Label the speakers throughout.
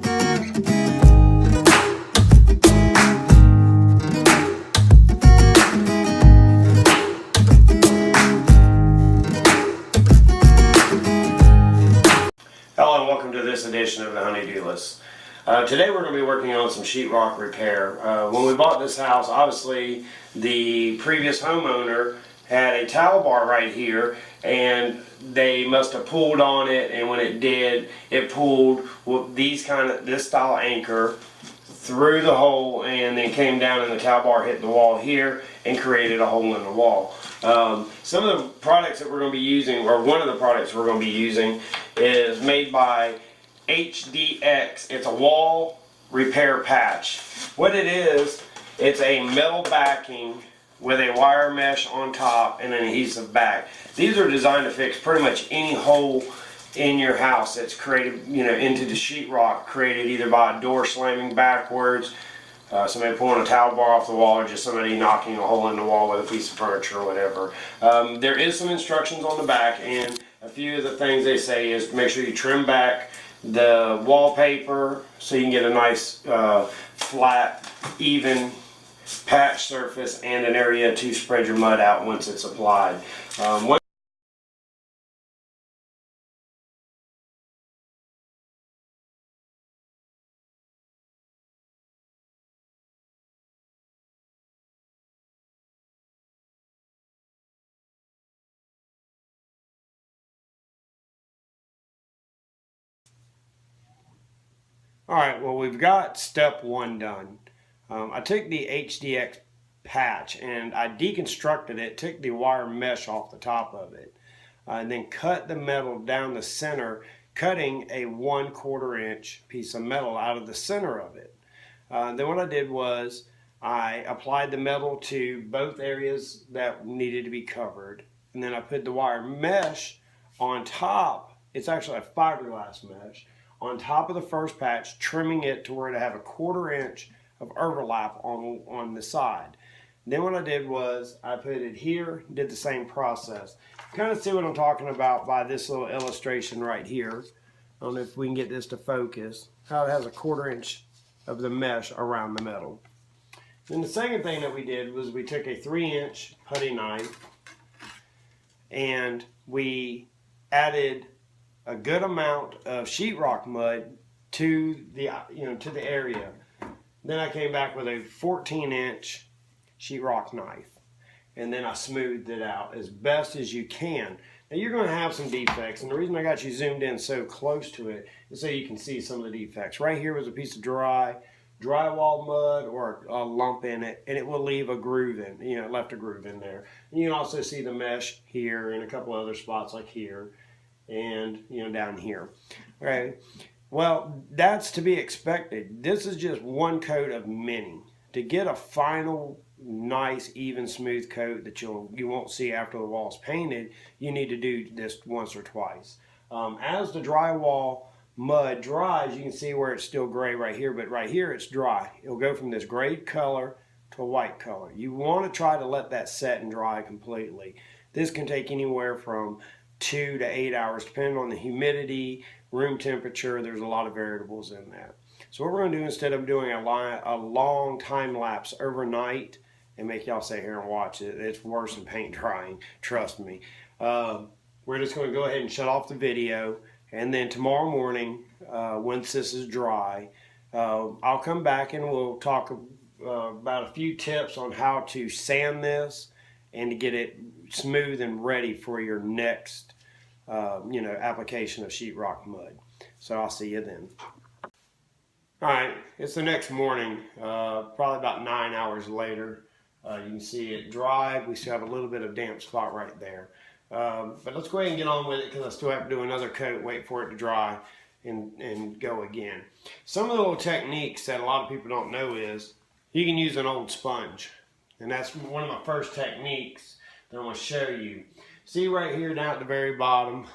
Speaker 1: Hello and welcome to this edition of the Honey-Do List. Today we're going to be working on some sheetrock repair. When we bought this house, obviously the previous homeowner had a towel bar right here, and they must have pulled on it, and when it did, it pulled this style anchor through the hole and then came down, and the towel bar hit the wall here and created a hole in the wall. Some of the products that we're going to be using, or one of the products we're going to be using, is made by HDX. It's a wall repair patch. What it is, it's a metal backing with a wire mesh on top and an adhesive back. These are designed to fix pretty much any hole in your house that's created, into the sheetrock, created either by a door slamming backwards, somebody pulling a towel bar off the wall, or just somebody knocking a hole in the wall with a piece of furniture or whatever. There is some instructions on the back, and a few of the things they say is make sure you trim back the wallpaper so you can get a nice flat, even patch surface and an area to spread your mud out once it's applied. Alright, well, we've got step one done. I took the HDX patch and I deconstructed it, took the wire mesh off the top of it, and then cut the metal down the center, cutting a 1/4 inch piece of metal out of the center of it. Then what I did was I applied the metal to both areas that needed to be covered, and then I put the wire mesh on top. It's actually a fiberglass mesh on top of the first patch, trimming it to where to have a 1/4 inch of overlap on the side. Then what I did was I put it here, did the same process. Kind of see what I'm talking about by this little illustration right here. I don't know if we can get this to focus, how it has a 1/4 inch of the mesh around the metal. Then the second thing that we did was we took a 3-inch putty knife and we added a good amount of sheetrock mud to the area. Then I came back with a 14-inch sheetrock knife, and then I smoothed it out as best as you can. Now you're going to have some defects, and the reason I got you zoomed in so close to it is so you can see some of the defects. Right here was a piece of drywall mud or a lump in it, and it will leave a groove in, it left a groove in there. And you can also see the mesh here and a couple other spots like here and down here. All right, well, that's to be expected. This is just one coat of many. To get a final nice even smooth coat that you won't see after the wall's painted, you need to do this once or twice. As the drywall mud dries, you can see where it's still gray right here, but right here it's dry. It'll go from this gray color to a white color. You want to try to let that set and dry completely. This can take anywhere from 2 to 8 hours, depending on the humidity, room temperature. There's a lot of variables in that. So what we're going to do, instead of doing a long time lapse overnight and make y'all sit here and watch it, it's worse than paint drying, trust me. We're just going to go ahead and shut off the video, and then tomorrow morning, once this is dry, I'll come back and we'll talk about a few tips on how to sand this and to get it smooth and ready for your next application of sheetrock mud. So I'll see you then. Alright, it's the next morning, probably about 9 hours later. You can see it dry. We still have a little bit of damp spot right there. But let's go ahead and get on with it, because I still have to do another coat, wait for it to dry, and go again. Some of the little techniques that a lot of people don't know is you can use an old sponge. And that's one of my first techniques that I'm going to show you. See right here down at the very bottom,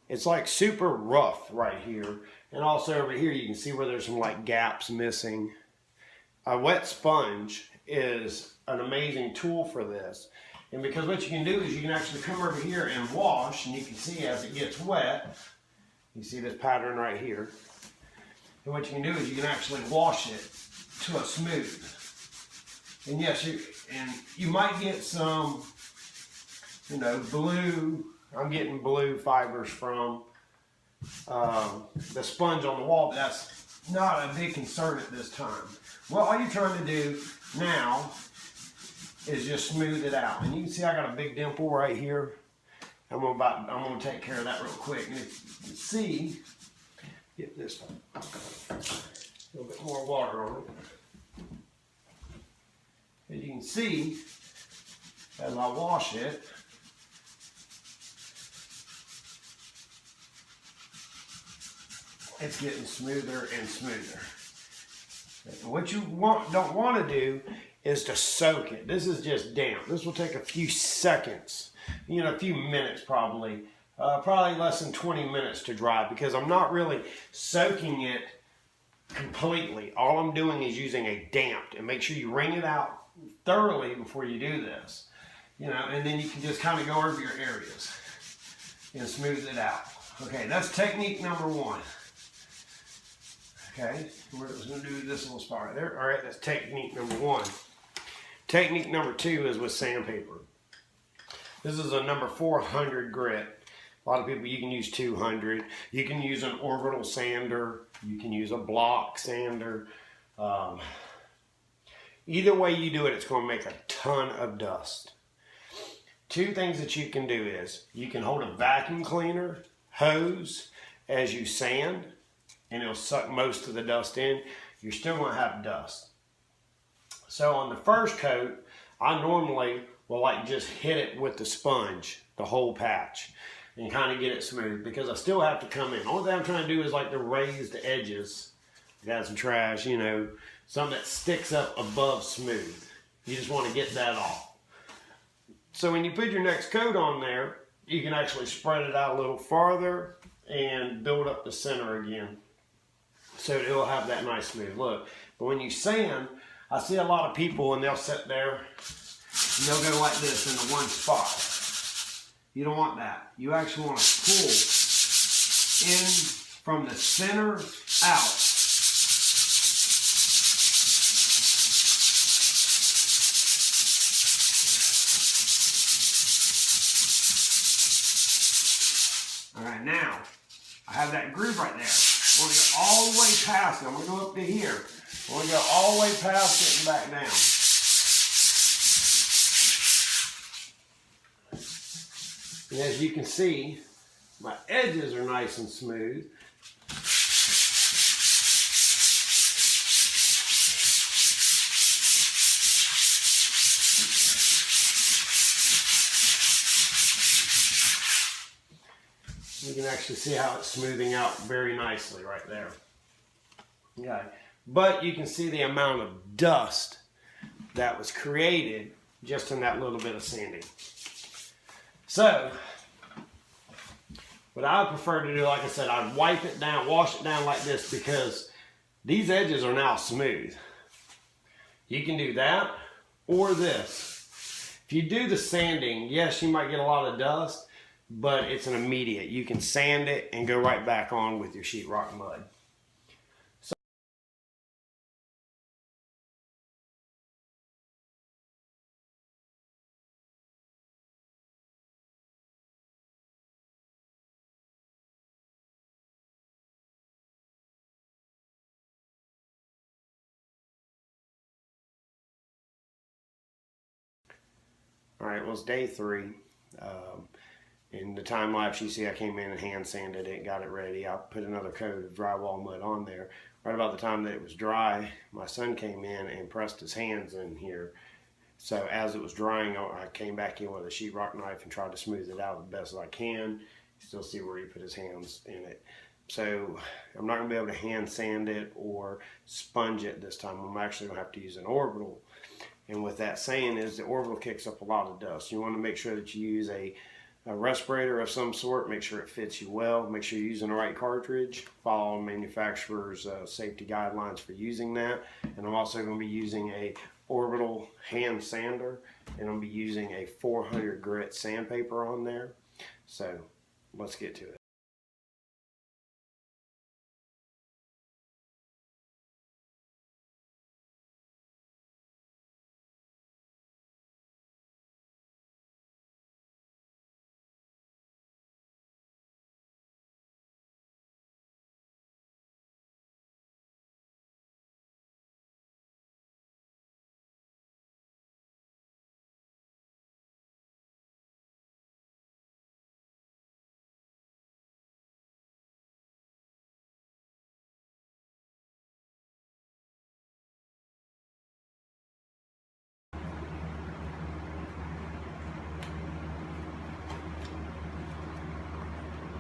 Speaker 1: it's like super rough right here. And also over here you can see where there's some like gaps missing. A wet sponge is an amazing tool for this. And because what you can do is you can actually come over here and wash, and you can see as it gets wet, you see this pattern right here. And what you can do is you can actually wash it to a smooth. And yes, you might get some, blue. I'm getting blue fibers from the sponge on the wall, but that's not a big concern at this time. Well, all you're trying to do now is just smooth it out. And you can see I got a big dimple right here. I'm gonna take care of that real quick. And if you can see, get this a little bit more water on it. As you can see, as I wash it, it's getting smoother and smoother. And what you don't want to do is to soak it. This is just damp. This will take a few seconds, a few minutes probably. Probably less than 20 minutes to dry, because I'm not really soaking it completely. All I'm doing is using a damp, and make sure you wring it out thoroughly before you do this. And then you can just kind of go over your areas and smooth it out. Okay, that's technique number one. Okay, we're just going to do this little spot right there. All right, that's technique number one. Technique number two is with sandpaper. This is a number 400 grit. A lot of people, you can use 200. You can use an orbital sander. You can use a block sander. Either way you do it, it's going to make a ton of dust. Two things that you can do is, you can hold a vacuum cleaner hose as you sand, and it'll suck most of the dust in. You're still going to have dust. So on the first coat, I normally will just hit it with the sponge, the whole patch, and kind of get it smooth, because I still have to come in. Only thing I'm trying to do is the raised edges. I got some trash, something that sticks up above smooth. You just want to get that off. So when you put your next coat on there, you can actually spread it out a little farther and build up the center again, so it'll have that nice smooth look. But when you sand, I see a lot of people and they'll sit there and they'll go like this in the one spot. You don't want that. You actually want to pull in from the center out. All right, now I have that groove right there. I'm going to go all the way past it. I'm going to go up to here. I'm going to go all the way past it and back down. And as you can see, my edges are nice and smooth. You can actually see how it's smoothing out very nicely right there. Okay. But you can see the amount of dust that was created just in that little bit of sanding. So, what I would prefer to do, like I said, I'd wipe it down, wash it down like this, because these edges are now smooth. You can do that or this. If you do the sanding, yes, you might get a lot of dust, but it's an immediate. You can sand it and go right back on with your sheetrock mud. All right, well, it's day 3. In the time lapse, you see I came in and hand sanded it, got it ready. I put another coat of drywall mud on there. Right about the time that it was dry, my son came in and pressed his hands in here. So as it was drying, I came back in with a sheetrock knife and tried to smooth it out the best as I can. You still see where he put his hands in it. So I'm not going to be able to hand sand it or sponge it this time. I'm actually going to have to use an orbital. And with that saying is, the orbital kicks up a lot of dust. You want to make sure that you use a respirator of some sort. Make sure it fits you well. Make sure you're using the right cartridge. Follow manufacturer's safety guidelines for using that. And I'm also going to be using a orbital hand sander, and I'm going to be using a 400 grit sandpaper on there. So let's get to it.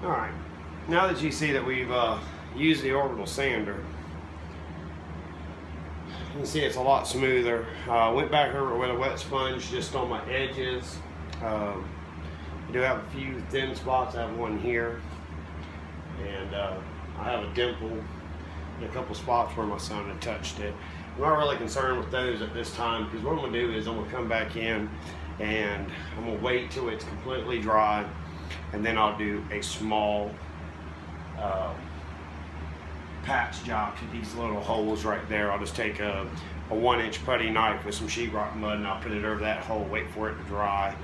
Speaker 1: Alright, now that you see that we've used the orbital sander, you can see it's a lot smoother. Went back over it with a wet sponge just on my edges. I do have a few thin spots. I have one here, and I have a dimple in a couple spots where my son had touched it. I'm not really concerned with those at this time, because what I'm going to do is I'm going to come back in and I'm going to wait till it's completely dry, and then I'll do a small patch job to these little holes right there. I'll just take a 1-inch putty knife with some sheetrock mud, and I'll put it over that hole, wait for it to dry,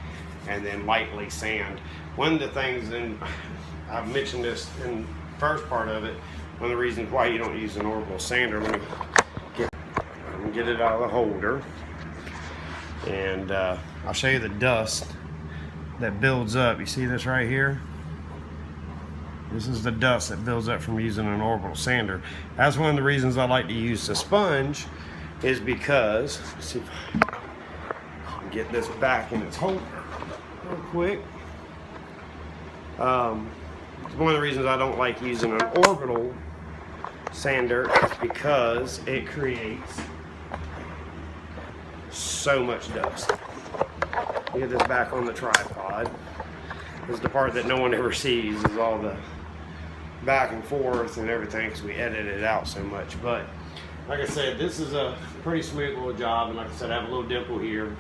Speaker 1: and then lightly sand. One of the things, and I've mentioned this in the first part of it, one of the reasons why you don't use an orbital sander, let me get it out of the holder, and I'll show you the dust that builds up. You see this right here? This is the dust that builds up from using an orbital sander. That's one of the reasons I like to use the sponge, is because, let's see if I can get this back in its holder real quick. One of the reasons I don't like using an orbital sander is because it creates so much dust. Get this back on the tripod. This is the part that no one ever sees, is all the back and forth and everything, because we edit it out so much. But like I said, this is a pretty smooth little job, and like I said, I have a little dimple here,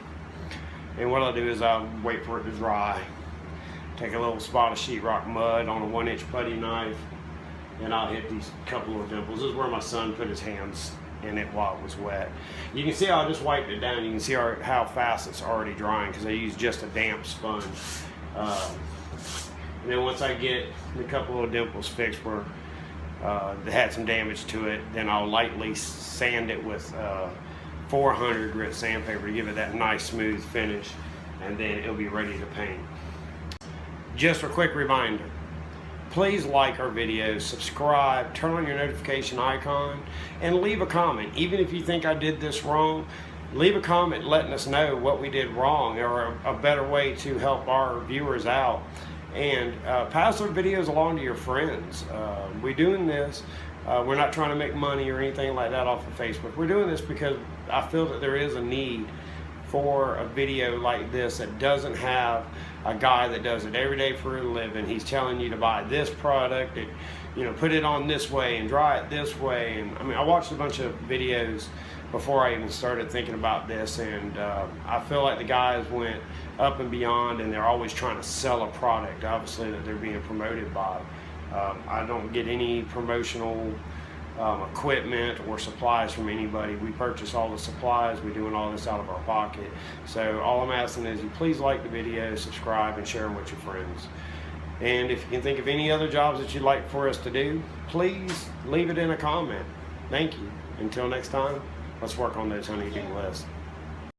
Speaker 1: and what I'll do is I'll wait for it to dry, take a little spot of sheetrock mud on a 1-inch putty knife, and I'll hit these couple of dimples. This is where my son put his hands in it while it was wet. You can see how I just wiped it down. You can see how fast it's already drying, because I used just a damp sponge. And then once I get a couple of dimples fixed where they had some damage to it, then I'll lightly sand it with 400 grit sandpaper to give it that nice smooth finish, and then it'll be ready to paint. Just a quick reminder, please like our videos, subscribe, turn on your notification icon, and leave a comment. Even if you think I did this wrong, leave a comment letting us know what we did wrong, or a better way to help our viewers out. And pass our videos along to your friends. We're doing this, we're not trying to make money or anything like that off of Facebook. We're doing this because I feel that there is a need for a video like this that doesn't have a guy that does it every day for a living. He's telling you to buy this product, and put it on this way and dry it this way. And I mean, I watched a bunch of videos before I even started thinking about this, and I feel like the guys went up and beyond, and they're always trying to sell a product, obviously, that they're being promoted by. I don't get any promotional equipment or supplies from anybody. We purchase all the supplies. We're doing all this out of our pocket. So all I'm asking is you please like the video, subscribe, and share them with your friends. And if you can think of any other jobs that you'd like for us to do, please leave it in a comment. Thank you. Until next time, let's work on those honey-do lists.